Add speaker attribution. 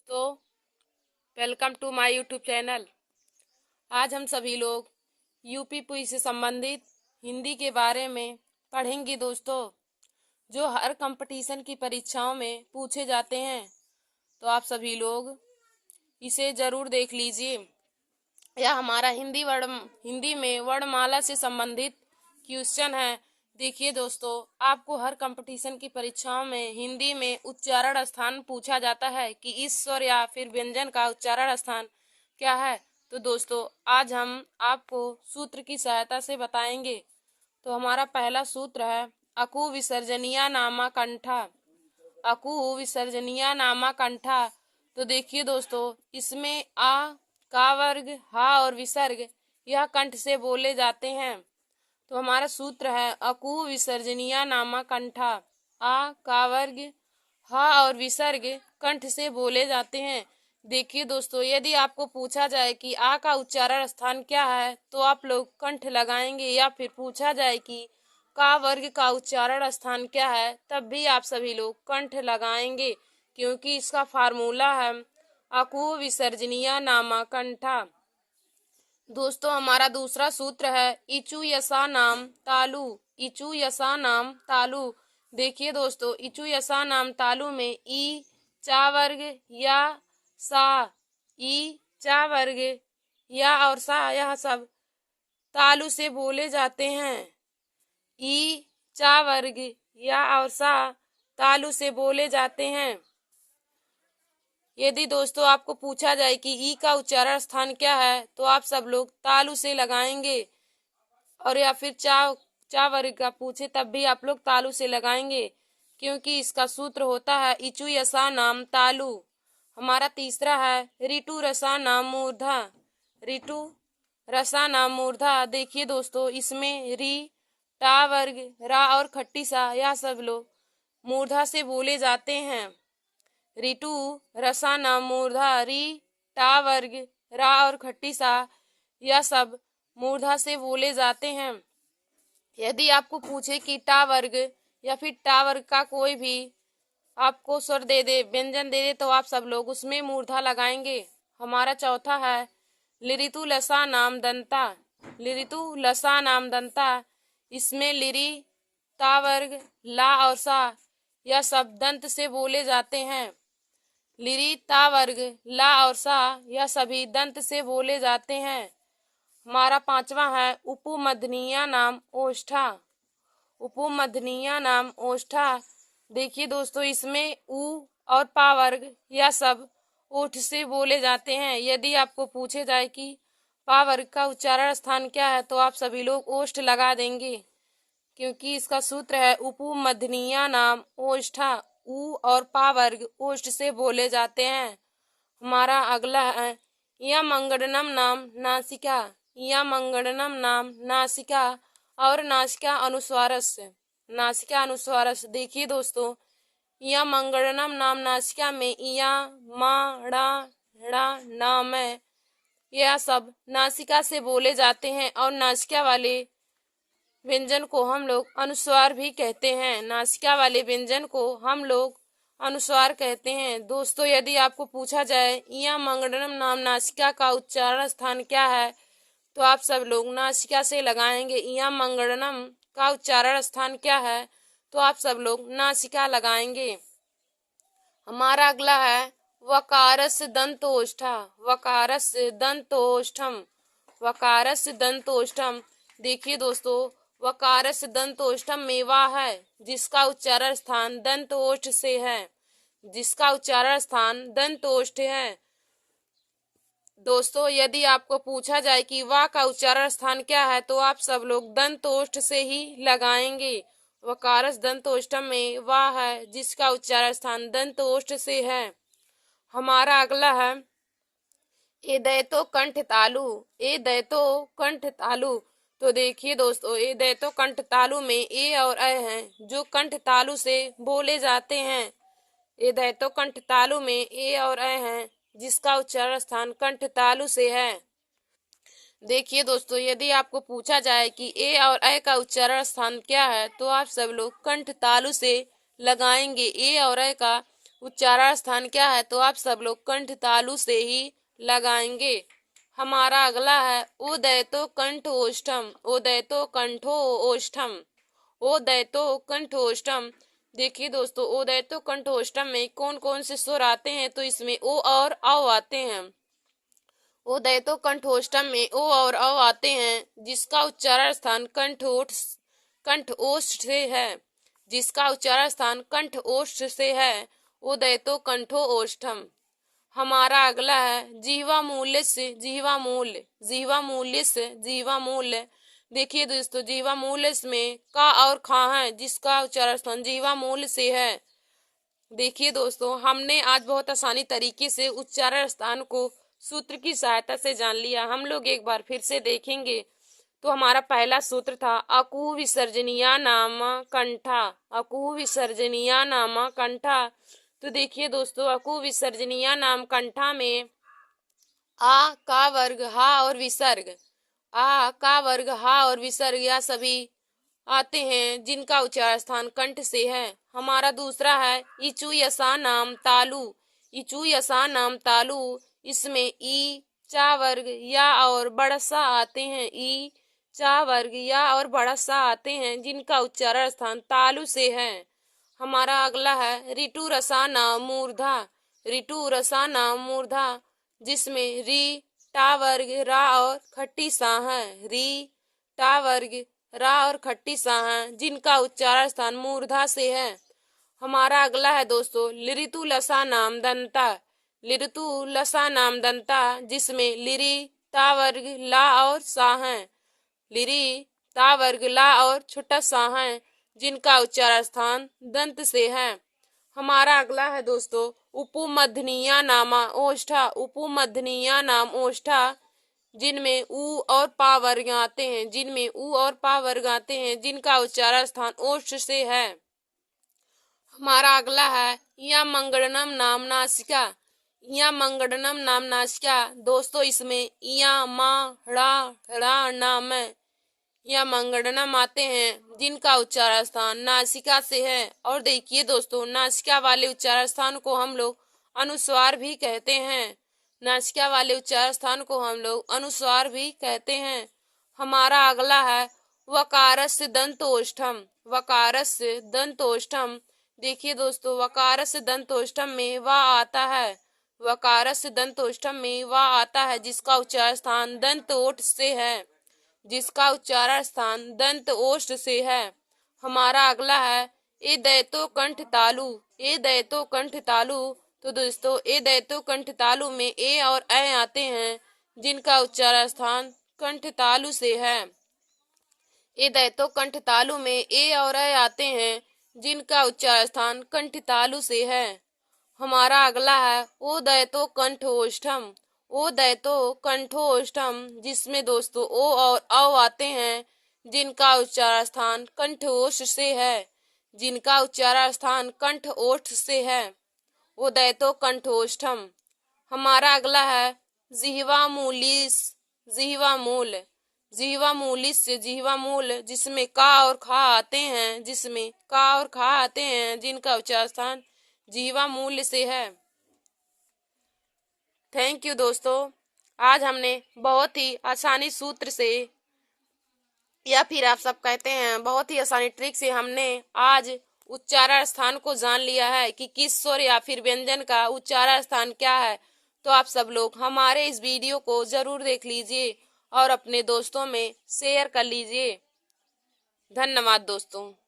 Speaker 1: तो welcome to my YouTube channel. आज हम सभी लोग यूपी से संबंधित हिंदी के बारे में पढ़ेंगे दोस्तों, जो हर कंपटीशन की परीक्षाओं में पूछे जाते हैं। तो आप सभी लोग इसे ज़रूर देख लीजिए। यह हमारा हिंदी में वर्णमाला से संबंधित क्वेश्चन है। देखिए दोस्तों, आपको हर कंपटीशन की परीक्षाओं में हिंदी में उच्चारण स्थान पूछा जाता है कि इस स्वर या फिर व्यंजन का उच्चारण स्थान क्या है। तो दोस्तों, आज हम आपको सूत्र की सहायता से बताएंगे। तो हमारा पहला सूत्र है अकु विसर्जनीय नामा कंठा। अकु विसर्जनीय नामा कंठा। तो देखिए दोस्तों, इसमें आ का वर्ग, हा और विसर्ग यह कंठ से बोले जाते हैं। तो हमारा सूत्र है अकु विसर्जनीय नामा कंठा। आ का वर्ग, हा और विसर्ग कंठ से बोले जाते हैं। देखिए दोस्तों, यदि आपको पूछा जाए कि आ का उच्चारण स्थान क्या है तो आप लोग कंठ लगाएंगे, या फिर पूछा जाए कि का वर्ग का उच्चारण स्थान क्या है तब भी आप सभी लोग कंठ लगाएंगे, क्योंकि इसका फार्मूला है अकु विसर्जनीय नामा कंठा। दोस्तों, हमारा दूसरा सूत्र है इचु यसा नाम तालु। इचु यसा नाम तालु। देखिए दोस्तों, इचु यसा नाम तालु में ई चा वर्ग या सा, ई चा वर्ग या और सा यह सब तालु से बोले जाते हैं। ई चा वर्ग या और सा तालु से बोले जाते हैं। यदि दोस्तों आपको पूछा जाए कि ई का उच्चारण स्थान क्या है तो आप सब लोग तालु से लगाएंगे, और या फिर चा वर्ग का पूछे तब भी आप लोग तालु से लगाएंगे, क्योंकि इसका सूत्र होता है इचु यसा नाम तालु। हमारा तीसरा है ऋतु रसा नाम मूर्धा। ऋतु रसा नाम मूर्धा। देखिए दोस्तों, इसमें री, टा वर्ग, रा और खट्टी सा यह सब लोग मूर्धा से बोले जाते हैं। ऋतु रसा नाम मूर्धा, री, टा वर्ग, रा और खट्टी सा यह सब मूर्धा से बोले जाते हैं। यदि आपको पूछे कि टा वर्ग या फिर टा वर्ग का कोई भी आपको स्वर दे दे, व्यंजन दे दे, तो आप सब लोग उसमें मूर्धा लगाएंगे। हमारा चौथा है लिरितु लसा नाम दंता। लिरितु लसा नाम दंता। इसमें लिरी, ता वर्ग, ला और सा यह सब दंत से बोले जाते हैं। लिरी, ता वर्ग, ला और सा यह सभी दंत से बोले जाते हैं। हमारा पांचवा है उपमधनीय नाम ओष्ठा। उपमधनीय नाम ओष्ठा। देखिए दोस्तों, इसमें उ और पा वर्ग यह सब ओठ से बोले जाते हैं। यदि आपको पूछे जाए कि पा वर्ग का उच्चारण स्थान क्या है तो आप सभी लोग ओष्ठ लगा देंगे, क्योंकि इसका सूत्र है उपमधनीय नाम ओष्ठा। उ और पा वर्ग ओष्ठ से बोले जाते हैं। हमारा अगला है या मंगड़नम नाम नासिका। या मंगड़नम नाम नासिका और नासिका अनुस्वारस। नासिका अनुस्वारस। देखिए दोस्तों, या मंगड़नम नाम नासिका में या, मा, ड़ा, ड़ा, नाम है यह सब नासिका से बोले जाते हैं, और नासिका वाले व्यंजन को हम लोग अनुस्वार भी कहते हैं। नासिका वाले व्यंजन को हम लोग अनुस्वार कहते हैं। दोस्तों, यदि आपको पूछा जाए या मंगड़नम नाम नासिका का उच्चारण स्थान क्या है तो आप सब लोग नासिका से लगाएंगे। या मंगड़नम का उच्चारण स्थान क्या है तो आप सब लोग नासिका लगाएंगे। हमारा अगला है वकारस दंतोष्ठा। वकारस दंतोष्ठम। वकारस दंतोष्ठम। देखिए दोस्तों, वकारस दंतोष्ठम में वा है जिसका उच्चारण स्थान दंतोष्ठ से है। जिसका उच्चारण स्थान दंतोष्ठ है। दोस्तों, यदि आपको पूछा जाए कि वा का उच्चारण स्थान क्या है तो आप सब लोग दंतोष्ठ से ही लगाएंगे। वकारस दंतोष्ठम में वा है जिसका उच्चारण स्थान दंतोष्ठ से है। हमारा अगला है ए दैतो कंठ तालु। ए दैतो कंठ तालु। तो देखिए दोस्तों, ए दैतो कंठ तालु में ए और अ हैं जो कंठ तालु से बोले जाते हैं। ए दैतो कंठ तालु में ए और अ हैं जिसका उच्चारण स्थान कंठ तालु से है। देखिए दोस्तों, यदि आपको पूछा जाए कि ए और अ का उच्चारण स्थान क्या है तो आप सब लोग कंठ तालु से लगाएंगे। ए और अ का उच्चारण स्थान क्या है, तो आप सब लोग कंठ तालु से ही लगाएंगे। हमारा अगला है उदयतो कंठोष्ठम। उदयतो कंठोष्ठम। उदयतो कंठोष्ठम। देखिए दोस्तों, उदयतो कंठोष्ठम में कौन कौन से स्वर आते हैं, तो इसमें ओ और औ आते हैं। उदयतो कंठोष्ठम में ओ और औ आते हैं, जिसका उच्चारण स्थान कंठ ओष्ठ से है। जिसका उच्चारण स्थान कंठ ओष्ठ से है, उदयतो कंठो ओष्ठम। हमारा अगला है जीवा मूल्य से जीवा मूल्य। जीवा मूल्य से जीवा मूल्य। देखिए दोस्तों, जीवा मूल्य में का और खा है, जिसका उच्चारण स्थान जीवा मूल्य से है। देखिए दोस्तों, हमने आज बहुत आसानी तरीके से उच्चारण स्थान को सूत्र की सहायता से जान लिया। हम लोग एक बार फिर से देखेंगे। तो हमारा पहला सूत्र था अकु विसर्जनीया नाम कंठा। अकु विसर्जनीया नाम कंठा। तो देखिए दोस्तों, अकु विसर्जनीया नाम कंठा में आ का वर्ग हा और विसर्ग, आ का वर्ग हा और विसर्ग यह सभी आते हैं, जिनका उच्चारण स्थान कंठ से है। हमारा दूसरा है इचु यसा नाम तालु। इचु यसा नाम तालु। इसमें ई चा वर्ग या और बड़सा आते हैं। ई चा वर्ग या और बड़सा आते हैं, जिनका उच्चारण स्थान तालु से है। हमारा अगला है ऋतु रसा नाम मूर्धा। ऋतु रसा नाम मूर्धा, जिसमें री टा वर्ग रा और खट्टी सा है। री टा वर्ग रा और खट्टी सा है, जिनका उच्चारण स्थान मूर्धा से है। हमारा अगला है दोस्तों लिरितु लसा नाम दंता। लिरितु लसा नाम दंता, जिसमें लिरी ता वर्ग ला और सा है। लिरी ता वर्ग ला और छोटा सा है, जिनका उच्चारण स्थान दंत से है। हमारा अगला है दोस्तों उपमध्यनीया नामा ओष्ठा। उपमध्यनीया नाम ओष्ठा, जिनमें ऊ और पा वर्ग आते हैं। जिनमें ऊ और पा वर्ग आते हैं, जिनका उच्चारण स्थान ओष्ठ से है। हमारा अगला है या मंगड़नम नाम नासिका। या मंगड़नम नाम नासिका। दोस्तों, इसमें या मा ड़ा नाम या मंगड़नम आते हैं, जिनका उच्चारण स्थान नासिका से है। और देखिए दोस्तों, नासिका वाले उच्चारण स्थान को हम लोग अनुस्वार भी कहते हैं। नासिका वाले उच्चारण स्थान को हम लोग अनुस्वार भी कहते हैं। हमारा अगला है वकारस्य दंतोष्ठम। वकारस्य दंतोष्ठम। देखिए दोस्तों, वकारस्य दंतोष्ठम में वा आता है। वकारस्य दंतोष्ठम में वा आता है, जिसका उच्चारण स्थान दंत ओठ से है। जिसका उच्चारण स्थान दंत ओष्ठ से है। हमारा अगला है ए दैतो कंठ तालु। ए दैतो कंठ तालु। तो दोस्तों, ए दैतो कंठ तालु में ए और ऐ आते हैं, जिनका उच्चारण स्थान कंठ तालु से है। ए दैतो कंठ तालु में ए और ऐ आते हैं, जिनका उच्चारण स्थान कंठ तालु से है। हमारा अगला है ओ दैतो कंठोष्ठम। ओ दैतो कंठोष्ठम, जिसमें दोस्तों ओ और औ आते हैं, जिनका उच्चारण स्थान कंठ ओष्ठ से है। जिनका उच्चारण स्थान कंठ ओष्ठ से है, वो दैतो कंठोष्ठम। हमारा अगला है जिह्वा मूलिस। जिह्वा मूल। जिह्वा मूलिस से जिह्वा मूल, जिसमें का और खा आते हैं। जिसमें का और खा आते हैं, जिनका उच्चारण स्थान जिह्वा मूल से है। थैंक यू दोस्तों। आज हमने बहुत ही आसानी सूत्र से, या फिर आप सब कहते हैं बहुत ही आसानी ट्रिक से, हमने आज उच्चारण स्थान को जान लिया है कि किस स्वर या फिर व्यंजन का उच्चारण स्थान क्या है। तो आप सब लोग हमारे इस वीडियो को जरूर देख लीजिए और अपने दोस्तों में शेयर कर लीजिए। धन्यवाद दोस्तों।